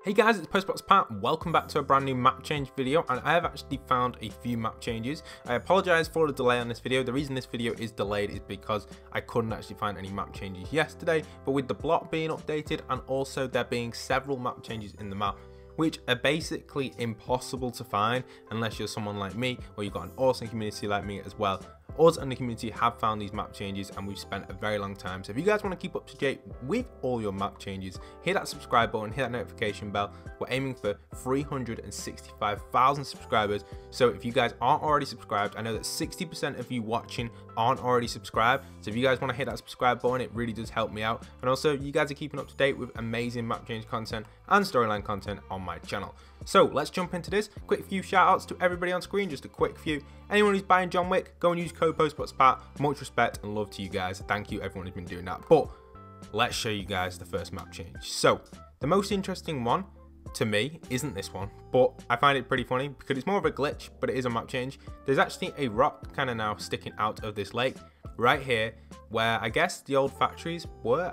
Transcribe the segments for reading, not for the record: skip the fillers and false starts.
Hey guys, it's Postbox Pat. Welcome back to a brand new map change video, and I have actually found a few map changes. I apologize for the delay on this video. The reason this video is delayed is because I couldn't actually find any map changes yesterday, but with the block being updated and also there being several map changes in the map, which are basically impossible to find unless you're someone like me or you've got an awesome community like me as well. Us and the community have found these map changes and we've spent a very long time. So if you guys want to keep up to date with all your map changes, hit that subscribe button, hit that notification bell. We're aiming for 365,000 subscribers. So if you guys aren't already subscribed, I know that 60% of you watching aren't already subscribed. So if you guys want to hit that subscribe button, it really does help me out. And also you guys are keeping up to date with amazing map change content and storyline content on my channel. So let's jump into this. Quick few shout outs to everybody on screen, just a quick few. Anyone who's buying John Wick, go and use code PostboxPat. Much respect and love to you guys. Thank you everyone who's been doing that. But let's show you guys the first map change. So the most interesting one to me isn't this one, but I find it pretty funny because it's more of a glitch, but it is a map change. There's actually a rock kind of now sticking out of this lake right here where I guess the old factories were,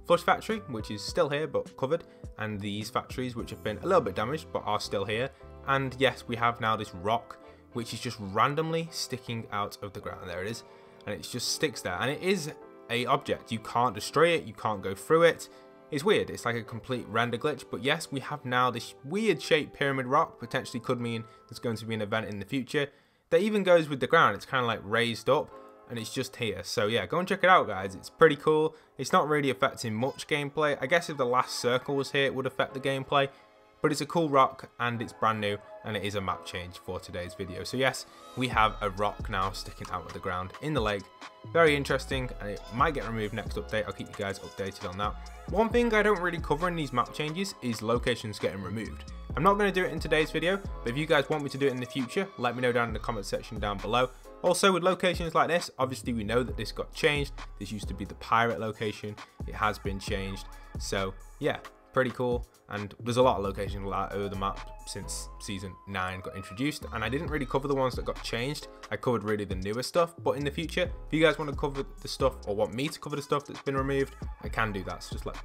Flush Factory, which is still here but covered, and these factories which have been a little bit damaged but are still here. And yes, we have now this rock which is just randomly sticking out of the ground. There it is, and it just sticks there, and it is a object. You can't destroy it, you can't go through it. It's weird, it's like a complete render glitch. But yes, we have now this weird shaped pyramid rock. Potentially could mean there's going to be an event in the future that even goes with the ground. It's kind of like raised up and it's just here. So yeah, go and check it out guys, it's pretty cool. It's not really affecting much gameplay. I guess if the last circle was here it would affect the gameplay, but it's a cool rock and it's brand new and it is a map change for today's video. So yes, we have a rock now sticking out of the ground in the lake. Very interesting, and it might get removed next update. I'll keep you guys updated on that. One thing I don't really cover in these map changes is locations getting removed. I'm not going to do it in today's video, but if you guys want me to do it in the future, let me know down in the comment section down below. Also with locations like this, obviously we know that this got changed. This used to be the pirate location. It has been changed. So yeah, pretty cool. And there's a lot of locations like that over the map since season 9 got introduced. And I didn't really cover the ones that got changed. I covered really the newer stuff. But in the future, if you guys want to cover the stuff or want me to cover the stuff that's been removed, I can do that. So just let.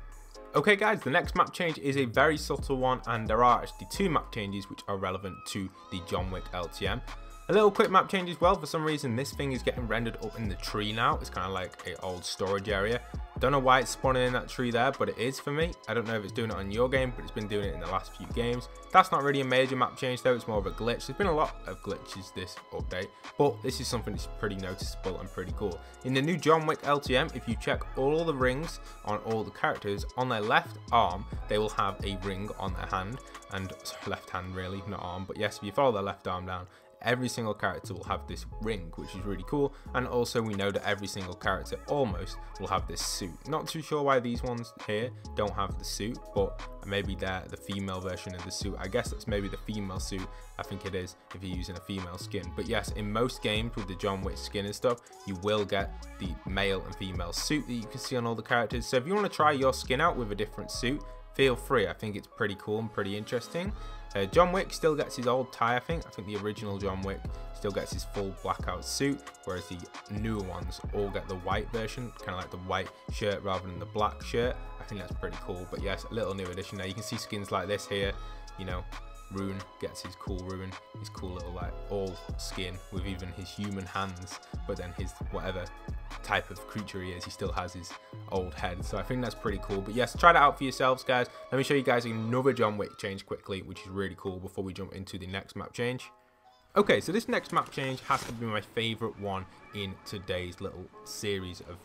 Okay guys, the next map change is a very subtle one, and there are actually two map changes which are relevant to the John Wick LTM. A little quick map change as well. For some reason this thing is getting rendered up in the tree now. It's kind of like an old storage area. Don't know why it's spawning in that tree there, but it is for me. I don't know if it's doing it on your game, but it's been doing it in the last few games. That's not really a major map change though, it's more of a glitch. There's been a lot of glitches this update, but this is something that's pretty noticeable and pretty cool. In the new John Wick LTM, if you check all the rings on all the characters, on their left arm, they will have a ring on their hand, and left hand really, not arm, but yes, if you follow their left arm down, every single character will have this ring, which is really cool. And also we know that every single character almost will have this suit. Not too sure why these ones here don't have the suit, but maybe they're the female version of the suit. I guess that's maybe the female suit. I think it is if you're using a female skin. But yes, in most games with the John Wick skin and stuff, you will get the male and female suit that you can see on all the characters. So if you want to try your skin out with a different suit, feel free. I think it's pretty cool and pretty interesting. John Wick still gets his old tie, I think the original John Wick still gets his full blackout suit, whereas the newer ones all get the white version, kind of like the white shirt rather than the black shirt. I think that's pretty cool. But yes, a little new addition there. You can see skins like this here, you know. Rune gets his cool rune, his cool little like all skin with even his human hands, but then his whatever type of creature he is, he still has his old head. So I think that's pretty cool. But yes, try that out for yourselves guys. Let me show you guys another John Wick change quickly, which is really cool before we jump into the next map change. Okay, so this next map change has to be my favorite one in today's little series of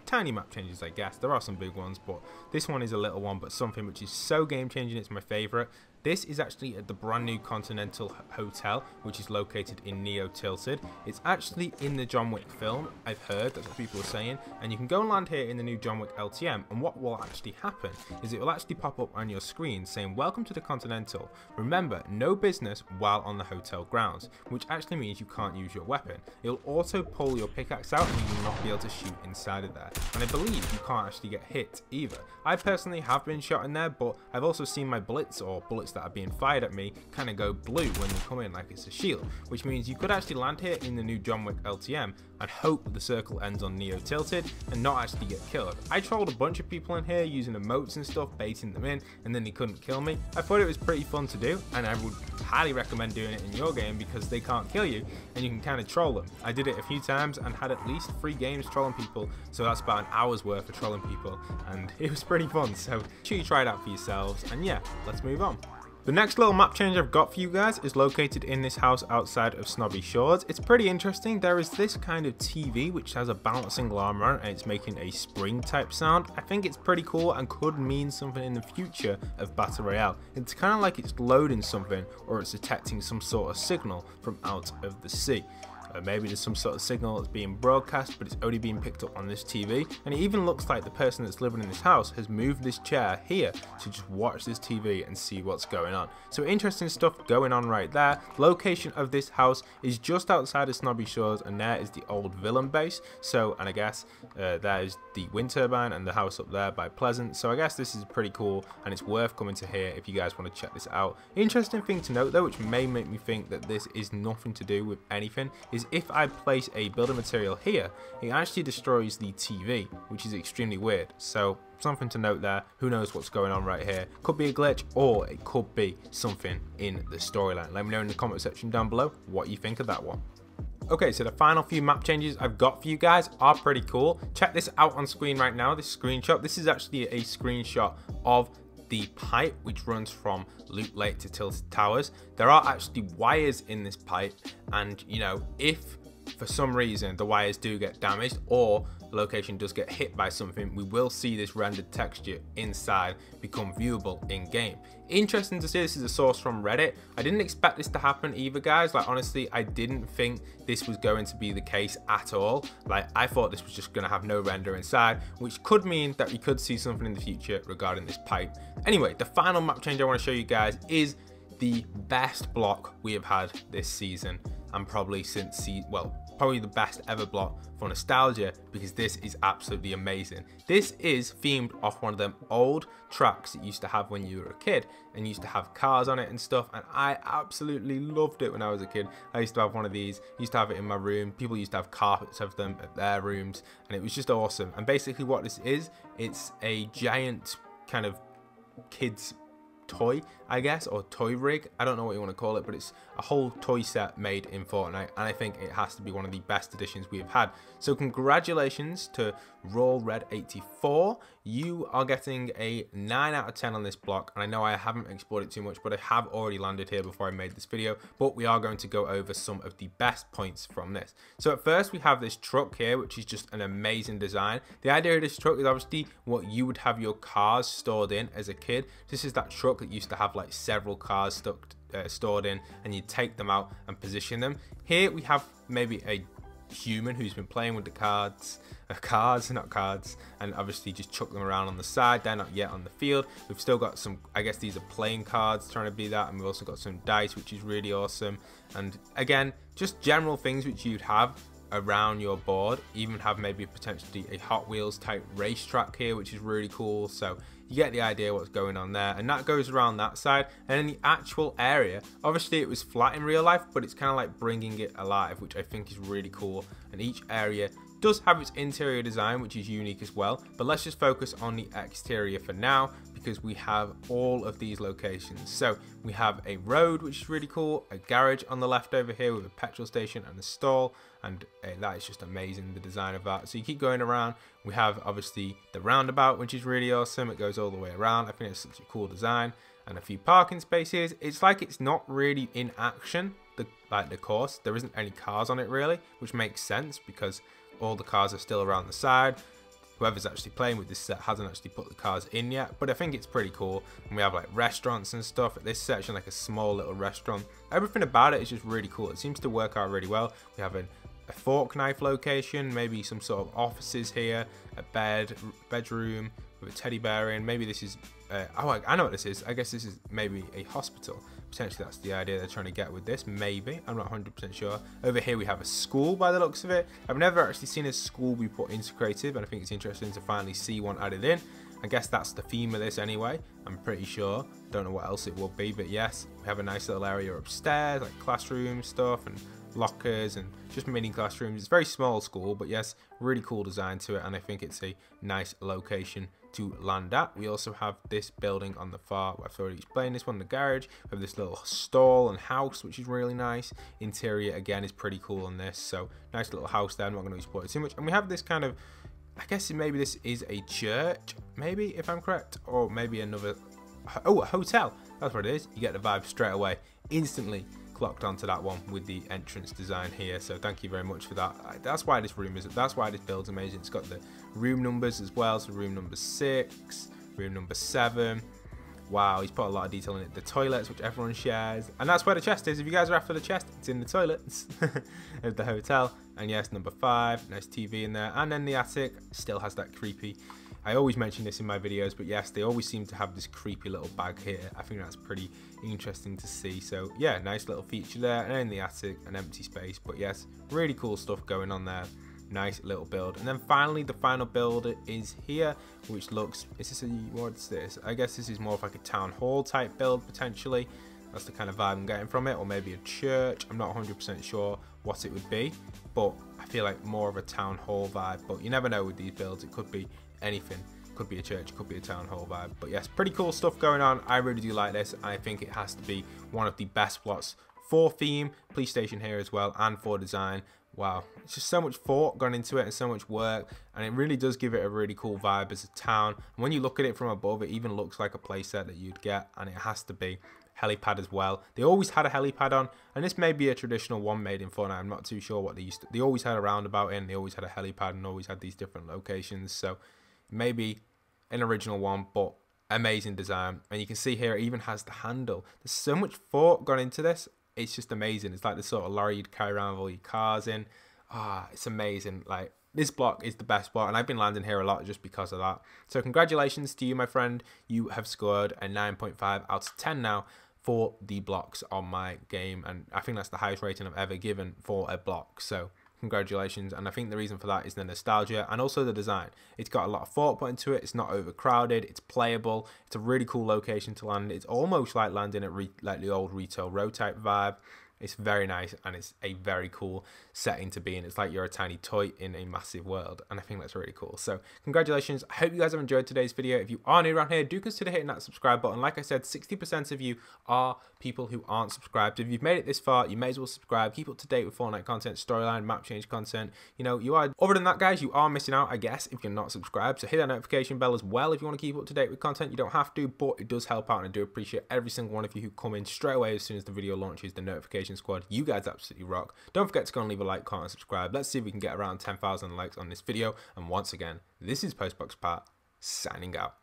tiny map changes, I guess. There are some big ones, but this one is a little one, but something which is so game changing, it's my favorite. This is actually at the brand new Continental Hotel, which is located in Neo Tilted. It's actually in the John Wick film, I've heard, that's what people are saying. And you can go and land here in the new John Wick LTM, and what will actually happen is it will actually pop up on your screen saying, "Welcome to the Continental. Remember, no business while on the hotel grounds," which actually means you can't use your weapon. It'll also pull your pickaxe out and you will not be able to shoot inside of there. And I believe you can't actually get hit either. I personally have been shot in there, but I've also seen my bullets or bullets that are being fired at me kind of go blue when they come in like it's a shield, which means you could actually land here in the new John Wick LTM and hope the circle ends on Neo tilted and not actually get killed. I trolled a bunch of people in here using emotes and stuff, baiting them in, and then they couldn't kill me. I thought it was pretty fun to do, and I would highly recommend doing it in your game because they can't kill you and you can kind of troll them. I did it a few times and had at least 3 games trolling people, so that's about an hour's worth of trolling people, and it was pretty fun. So make sure you try it out for yourselves, and yeah, let's move on. The next little map change I've got for you guys is located in this house outside of Snobby Shores. It's pretty interesting. There is this kind of TV which has a balancing alarm on it, and it's making a spring type sound. I think it's pretty cool and could mean something in the future of Battle Royale. It's kind of like it's loading something, or it's detecting some sort of signal from out of the sea. Maybe there's some sort of signal that's being broadcast, but it's only being picked up on this TV, and it even looks like the person that's living in this house has moved this chair here to just watch this TV and see what's going on. So interesting stuff going on right there. Location of this house is just outside of Snobby Shores, and there is the old villain base. So, and I guess there is the wind turbine and the house up there by Pleasant. So I guess this is pretty cool, and it's worth coming to here if you guys want to check this out. Interesting thing to note though, which may make me think that this is nothing to do with anything, is if I place a building material here, it actually destroys the TV, which is extremely weird. So something to note there. Who knows what's going on right here? Could be a glitch, or it could be something in the storyline. Let me know in the comment section down below what you think of that one. Okay, so the final few map changes I've got for you guys are pretty cool. Check this out on screen right now, this screenshot. This is actually a screenshot of the pipe which runs from Loot Lake to Tilted Towers. There are actually wires in this pipe, and you know, if for some reason the wires do get damaged or the location does get hit by something, we will see this rendered texture inside become viewable in game. Interesting to see. This is a source from Reddit. I didn't expect this to happen either, guys. Like, honestly, I didn't think this was going to be the case at all. Like, I thought this was just going to have no render inside, which could mean that we could see something in the future regarding this pipe. Anyway, the final map change I want to show you guys is the best block we have had this season, and probably since probably the best ever block for nostalgia, because this is absolutely amazing. This is themed off one of them old tracks that you used to have when you were a kid, and used to have cars on it and stuff, and I absolutely loved it when I was a kid. I used to have one of these, used to have it in my room. People used to have carpets of them at their rooms, and it was just awesome. And basically what this is, it's a giant kind of kids toy, I guess, or toy rig. I don't know what you want to call it, but it's a whole toy set made in Fortnite, and I think it has to be one of the best additions we have had. So congratulations to Roll Red 84. You are getting a 9 out of 10 on this block, and I know I haven't explored it too much, but I have already landed here before I made this video. But we are going to go over some of the best points from this. So at first we have this truck here, which is just an amazing design. The idea of this truck is obviously what you would have your cars stored in as a kid. This is that truck that used to have like several cars stored in, and you take them out and position them. Here we have maybe a human who's been playing with the cars, and obviously just chuck them around on the side. They're not yet on the field. We've still got some, I guess these are playing cards trying to be that, and we've also got some dice, which is really awesome. And again, just general things which you'd have around your board. Even have maybe potentially a Hot Wheels type racetrack here, which is really cool. So you get the idea what's going on there, and that goes around that side. And in the actual area, obviously it was flat in real life, but it's kind of like bringing it alive, which I think is really cool. And each area does have its interior design, which is unique as well, but let's just focus on the exterior for now, because we have all of these locations. So we have a road, which is really cool, a garage on the left over here with a petrol station and a stall, and that is just amazing, the design of that. So you keep going around. We have obviously the roundabout, which is really awesome. It goes all the way around. I think it's such a cool design, and a few parking spaces. It's like it's not really in action, like the course. There isn't any cars on it really, which makes sense because all the cars are still around the side. Whoever's actually playing with this set hasn't actually put the cars in yet, but I think it's pretty cool. And we have like restaurants and stuff at this section, like a small little restaurant. Everything about it is just really cool. It seems to work out really well. We have a fork knife location, maybe some sort of offices here, a bedroom with a teddy bear in. Maybe this is oh, I know what this is. I guess this is maybe a hospital. Potentially that's the idea they're trying to get with this, maybe. I'm not 100% sure. Over here we have a school by the looks of it. I've never actually seen a school be put into creative, and I think it's interesting to finally see one added in. I guess that's the theme of this anyway, I'm pretty sure. Don't know what else it will be, but yes, we have a nice little area upstairs, like classroom stuff, and lockers and just mini classrooms. It's a very small school, but yes, really cool design to it, and I think it's a nice location to land at. We also have this building on the far, I've already explained this one, the garage. We have this little stall and house, which is really nice. Interior again is pretty cool on this, so nice little house there. I'm not going to exploit it too much. And we have this kind of, I guess maybe this is a church, maybe, if I'm correct, or maybe another, oh, a hotel. That's what it is. You get the vibe straight away, instantly clocked onto that one with the entrance design here, so thank you very much for that. That's why this room is, that's why this build's amazing. It's got the room numbers as well, so room number 6, room number 7. Wow, he's put a lot of detail in it. The toilets, which everyone shares, and that's where the chest is. If you guys are after the chest, it's in the toilets of the hotel. And yes, number 5, nice TV in there. And then the attic still has that creepy, I always mention this in my videos, but yes, they always seem to have this creepy little bag here. I think that's pretty interesting to see. So yeah, nice little feature there. And in the attic, an empty space, but yes, really cool stuff going on there. Nice little build. And then finally, the final build is here, which looks, is this a, what's this? I guess this is more of like a town hall type build potentially. That's the kind of vibe I'm getting from it, or maybe a church. I'm not 100% sure what it would be, but I feel like more of a town hall vibe. But you never know with these builds, it could be anything. Could be a church, could be a town hall vibe. But yes, pretty cool stuff going on. I really do like this, and I think it has to be one of the best plots for theme, police station here as well, and for design. Wow, it's just so much thought gone into it and so much work, and it really does give it a really cool vibe as a town. And when you look at it from above, it even looks like a playset that you'd get, and it has to be. Helipad as well. They always had a helipad on, and this may be a traditional one made in Fortnite. I'm not too sure what they used to. They always had a roundabout in, they always had a helipad, and always had these different locations. So maybe an original one, but amazing design. And you can see here it even has the handle. There's so much thought gone into this. It's just amazing. It's like the sort of lorry you'd carry around with all your cars in. It's amazing. Like, this block is the best block, and I've been landing here a lot just because of that. So congratulations to you, my friend. You have scored a 9.5 out of 10 now for the blocks on my game, and I think that's the highest rating I've ever given for a block. So congratulations. And I think the reason for that is the nostalgia and also the design. It's got a lot of thought put into it. It's not overcrowded, it's playable, it's a really cool location to land. It's almost like landing at like the old Retail Row type vibe. It's very nice, and it's a very cool setting to be in. It's like you're a tiny toy in a massive world, and I think that's really cool. So congratulations. I hope you guys have enjoyed today's video. If you are new around here, do consider hitting that subscribe button. Like I said, 60% of you are people who aren't subscribed. If you've made it this far, you may as well subscribe. Keep up to date with Fortnite content, storyline, map change content. You know, you are, other than that, guys, you are missing out, I guess, if you're not subscribed. So hit that notification bell as well if you want to keep up to date with content. You don't have to, but it does help out, and I do appreciate every single one of you who come in straight away as soon as the video launches. The notification squad, you guys absolutely rock. Don't forget to go and leave a like, comment, and subscribe. Let's see if we can get around 10,000 likes on this video. And once again, this is Postbox Pat, signing out.